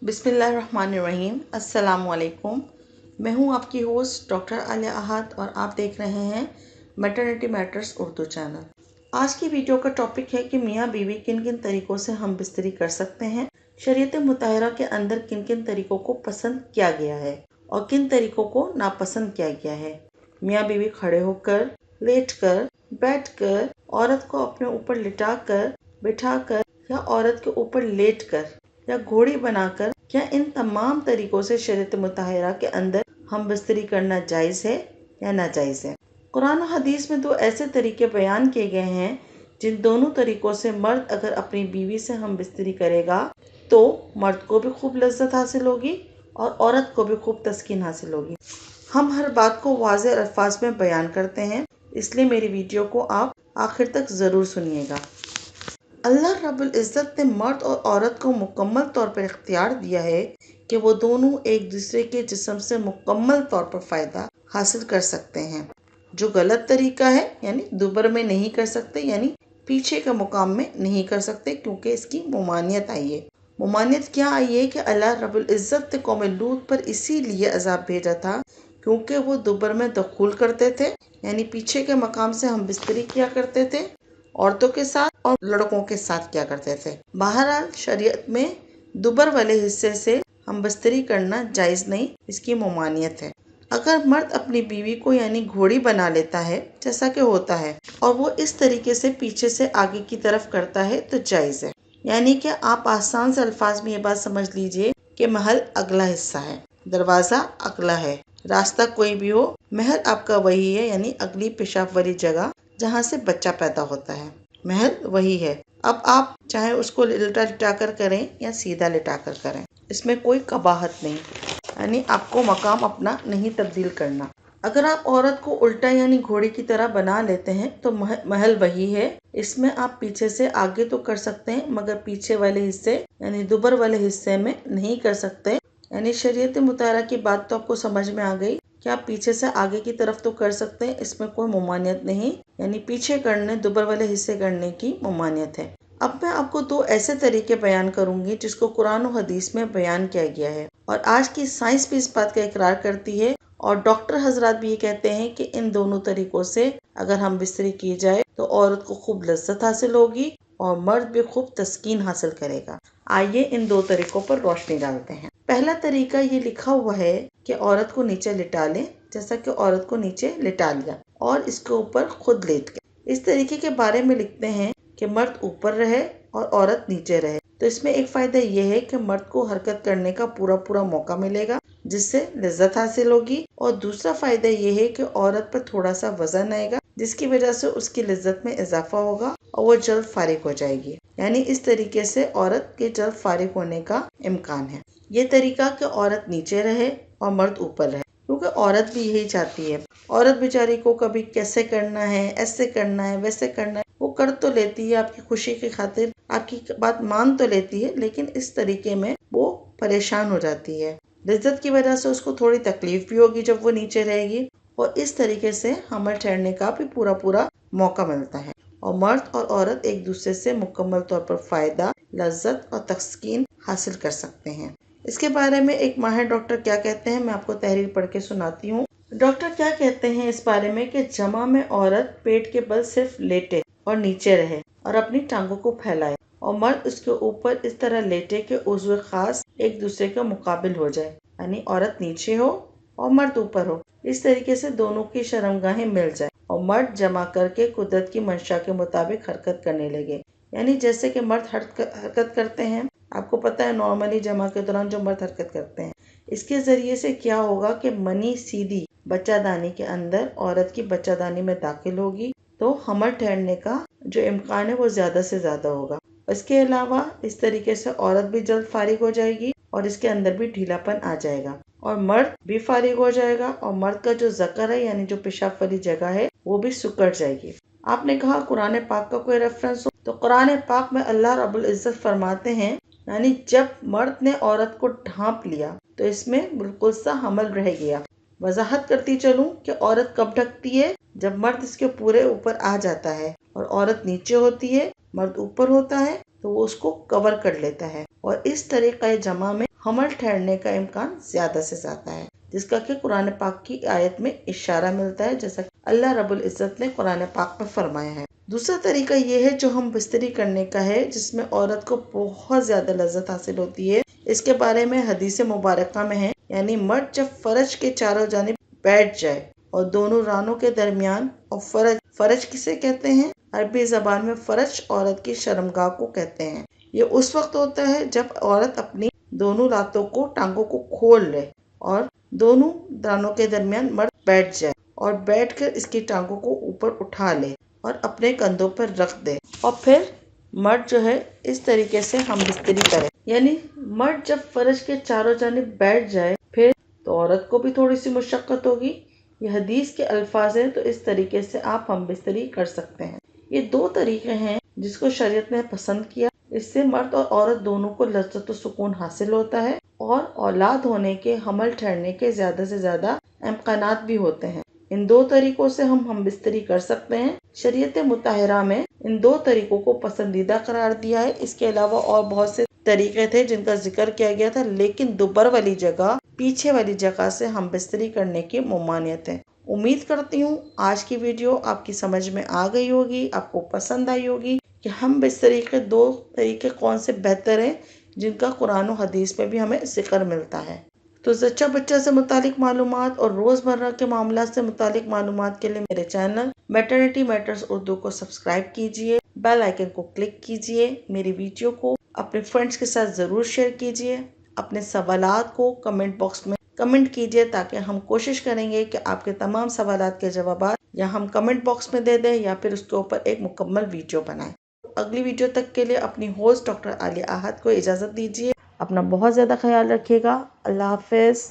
बिस्मिल्लाहिर्रहमानिर्रहीम। अस्सलाम वालेकुम। मैं हूं आपकी होस्ट डॉक्टर आलिया अहद और आप देख रहे हैं मैटरनिटी मैटर्स उर्दू चैनल। आज की वीडियो का टॉपिक है कि मियाँ बीवी किन किन तरीक़ों से हम बिस्तरी कर सकते हैं, शरीयत मुताहरा के अंदर किन किन तरीक़ों को पसंद किया गया है और किन तरीक़ों को नापसंद किया गया है। मियाँ बीवी खड़े होकर, लेटकर, बैठकर, औरत को अपने ऊपर लिटाकर, बिठाकर या औरत के ऊपर लेटकर या घोड़ी बनाकर, क्या इन तमाम तरीक़ों से शरीयत मुताहरा के अंदर हम बिस्तरी करना जायज़ है या नाजायज़ है। कुरान और हदीस में दो ऐसे तरीके बयान किए गए हैं जिन दोनों तरीक़ों से मर्द अगर अपनी बीवी से हम बिस्तरी करेगा तो मर्द को भी खूब लज्जत हासिल होगी और औरत को भी खूब तस्कीन हासिल होगी। हम हर बात को वाज़ेह अल्फाज में बयान करते हैं, इसलिए मेरी वीडियो को आप आखिर तक ज़रूर सुनिएगा। अल्लाह रब्बुल इज़्ज़त ने मर्द और औरत को मुकम्मल तौर पर इख्तियार दिया है कि वो दोनों एक दूसरे के जिस्म से मुकम्मल तौर पर फ़ायदा हासिल कर सकते हैं। जो गलत तरीका है यानी दुबर में नहीं कर सकते, यानी पीछे के मुकाम में नहीं कर सकते, क्योंकि इसकी मुमानियत आई है। मुमानियत क्या आई है कि अल्लाह रब्बुल इज़्ज़त ने कौम लूत पर इसीलिए अज़ाब भेजा था क्योंकि वो दुबर में दखूल करते थे, यानी पीछे के मकाम से हम बिस्तरी किया करते थे, औरतों के साथ और लड़कों के साथ किया करते थे। बहरहाल शरीयत में दुबर वाले हिस्से से हम बिस्तरी करना जायज़ नहीं, इसकी मुमानियत है। अगर मर्द अपनी बीवी को यानी घोड़ी बना लेता है जैसा कि होता है और वो इस तरीके से पीछे से आगे की तरफ करता है तो जायज़ है। यानी कि आप आसान से अल्फाज में ये बात समझ लीजिए कि महल अगला हिस्सा है, दरवाज़ा अगला है, रास्ता कोई भी हो, महल आपका वही है, यानी अगली पेशाब वाली जगह जहाँ से बच्चा पैदा होता है, महल वही है। अब आप चाहे उसको लिटा लिटा कर करें या सीधा लिटा कर करें, इसमें कोई कबाहत नहीं, यानी आपको मकाम अपना नहीं तब्दील करना। अगर आप औरत को उल्टा यानी घोड़ी की तरह बना लेते हैं तो महल वही है। इसमें आप पीछे से आगे तो कर सकते हैं मगर पीछे वाले हिस्से यानी दुबर वाले हिस्से में नहीं कर सकते। यानी शरीयत मुताहरा की बात तो आपको समझ में आ गई कि आप पीछे से आगे की तरफ तो कर सकते हैं, इसमें कोई मुमानियत नहीं, यानी पीछे करने दुबर वाले हिस्से करने की मुमानियत है। अब मैं आपको दो ऐसे तरीके बयान करूंगी जिसको कुरान और हदीस में बयान किया गया है और आज की साइंस भी इस बात का इकरार करती है और डॉक्टर हजरात भी ये कहते हैं कि इन दोनों तरीकों से अगर हम बिस्तरी की जाए तो औरत को खूब लज्जत हासिल होगी और मर्द भी खूब तस्कीन हासिल करेगा। आइए इन दो तरीकों पर रोशनी डालते हैं। पहला तरीका ये लिखा हुआ है कि औरत को नीचे लिटा लें, जैसा कि औरत को नीचे लिटा लिया और इसके ऊपर खुद लेट गए। इस तरीके के बारे में लिखते हैं कि मर्द ऊपर रहे और औरत नीचे रहे। तो इसमें एक फायदा यह है कि मर्द को हरकत करने का पूरा मौका मिलेगा जिससे लज्जत हासिल होगी, और दूसरा फायदा यह है कि औरत पर थोड़ा सा वजन आएगा जिसकी वजह से उसकी लज्जत में इजाफा होगा और वो जल्द फारिग हो जाएगी। यानी इस तरीके से औरत के जल्द फारिग होने का इम्कान है। ये तरीका कि औरत नीचे रहे और मर्द ऊपर रहे, क्योंकि औरत भी यही चाहती है। औरत बेचारी को कभी कैसे करना है, ऐसे करना है, वैसे करना है, वो कर तो लेती है आपकी खुशी की खातिर, आपकी बात मान तो लेती है, लेकिन इस तरीके में वो परेशान हो जाती है। लज्जत की वजह से उसको थोड़ी तकलीफ भी होगी जब वो नीचे रहेगी और इस तरीके से हमल ठहरने का भी पूरा मौका मिलता है और मर्द और औरत एक दूसरे से मुकम्मल तौर पर फायदा, लज्जत और तस्कीन हासिल कर सकते हैं। इसके बारे में एक माहिर डॉक्टर क्या कहते हैं, मैं आपको तहरीर पढ़ के सुनाती हूँ। डॉक्टर क्या कहते हैं इस बारे में कि जमा में औरत पेट के बल सिर्फ लेटे और नीचे रहे और अपनी टांगों को फैलाए और मर्द उसके ऊपर इस तरह लेटे कि उज़्व खास एक दूसरे के मुकाबिल हो जाए, यानी औरत नीचे हो और मर्द ऊपर हो। इस तरीके से दोनों की शर्मगाहें मिल जाए और मर्द जमा करके कुदरत की मंशा के मुताबिक हरकत करने लगे। यानी जैसे कि मर्द हरकत करते हैं, आपको पता है नॉर्मली जमा के दौरान जो मर्द हरकत करते हैं, इसके जरिए से क्या होगा कि मनी सीधी बच्चादानी के अंदर औरत की बच्चादानी में दाखिल होगी तो हमल ठहरने का जो इम्कान है वो ज्यादा से ज्यादा होगा। इसके अलावा इस तरीके से औरत भी जल्द फारिग हो जाएगी और इसके अंदर भी ढीलापन आ जाएगा और मर्द भी फारिग हो जाएगा और मर्द का जो ज़कर है यानी जो पेशाब वाली जगह है वो भी सुकड़ जाएगी। आपने कहा कुरान पाक का कोई रेफरेंस हो, तो कुरान पाक में अल्लाह रब्बुल इज़्ज़त फरमाते हैं, यानी जब मर्द ने औरत को ढांप लिया तो इसमें बिल्कुल सा हमल रह गया। वजाहत करती चलूं कि औरत कब ढकती है, जब मर्द इसके पूरे ऊपर आ जाता है और औरत नीचे होती है, मर्द ऊपर होता है तो वो उसको कवर कर लेता है और इस तरीक़े जमा में حمل ٹھہرنے کا امکان زیادہ سے زیادہ ہے، جس کا کہ قرآن پاک کی آیت میں اشارہ ملتا ہے، جیسا کہ اللہ رب العزت نے قرآن پاک میں فرمایا ہے۔ دوسرا طریقہ یہ ہے جو ہم بستری کرنے کا ہے، جس میں عورت کو بہت زیادہ لذت حاصل ہوتی ہے۔ اس کے بارے میں حدیث مبارکہ میں ہے، یعنی مرد جب فرج کے چاروں جانب بیٹھ جائے اور دونوں رانوں کے درمیان، اور فرج کسے کہتے ہیں؟ عربی زبان میں فرج عورت کی شرمگاہ کو کہتے ہیں۔ یہ اس وقت ہوتا ہے جب عورت اپنی دونوں لاتوں کو، ٹانگوں کو کھول لے اور دونوں رانوں کے درمیان مرد بیٹھ جائے اور بیٹھ کر اس کی ٹانگوں کو اوپر اٹھا لے اور اپنے کندھوں پر رکھ دے، اور پھر مرد جو ہے اس طریقے سے ہم بستری کرے۔ یعنی مرد جب فرش کے چاروں جانب بیٹھ جائے پھر تو عورت کو بھی تھوڑی سی مشقت ہوگی۔ یہ حدیث کے الفاظ ہیں، تو اس طریقے سے آپ ہم بستری کر سکتے ہیں۔ یہ دو طریقے ہیں جس کو شریعت نے پسند کیا، اس سے مرد اور عورت دونوں کو لذت و سکون حاصل ہوتا ہے اور اولاد ہونے کے، حمل ٹھہرنے کے زیادہ سے زیادہ امکانات بھی ہوتے ہیں۔ ان دو طریقوں سے ہم بستری کر سکتے ہیں۔ شریعت مطہرہ میں ان دو طریقوں کو پسندیدہ قرار دیا ہے۔ اس کے علاوہ اور بہت سے طریقے تھے جن کا ذکر کیا گیا تھا، لیکن دوبر والی جگہ، پیچھے والی جگہ سے ہم بستری کرنے کی ممانعت ہے۔ امید کرتی ہوں آج کی ویڈیو آپ کی سمجھ میں آ گئی ہوگی، آپ کو پسند آئی ہوگی کہ ہم بستری کے دو طریقے کون سے بہتر ہیں جن کا قرآن و حدیث میں بھی ہمیں ذکر ملتا ہے۔ تو زچہ بچہ سے متعلق معلومات اور روزمرہ کے معاملات سے متعلق معلومات کے لیے میرے چینل میٹرنٹی میٹرز اردو کو سبسکرائب کیجئے، بیل آئیکن کو کلک کیجئے، میری ویڈیو کو اپنے فرینڈز کے ساتھ ضرور شیئر کیجئے، اپنے سوالات کو کمنٹ باکس میں کمنٹ کیجئے تاکہ ہم کوشش کریں گے کہ آپ کے تمام سوالات کے جوابات یا ہم کمنٹ باکس میں دے دیں یا پھر اس کے اوپر ایک مکمل ویڈیو بنائیں۔ اگلی ویڈیو تک کے لیے اپنی ہوسٹ ڈاکٹر عالیہ احد کو اجازت دیجیے۔ اپنا بہت زیادہ خیال رکھیے گا۔ اللہ حافظ۔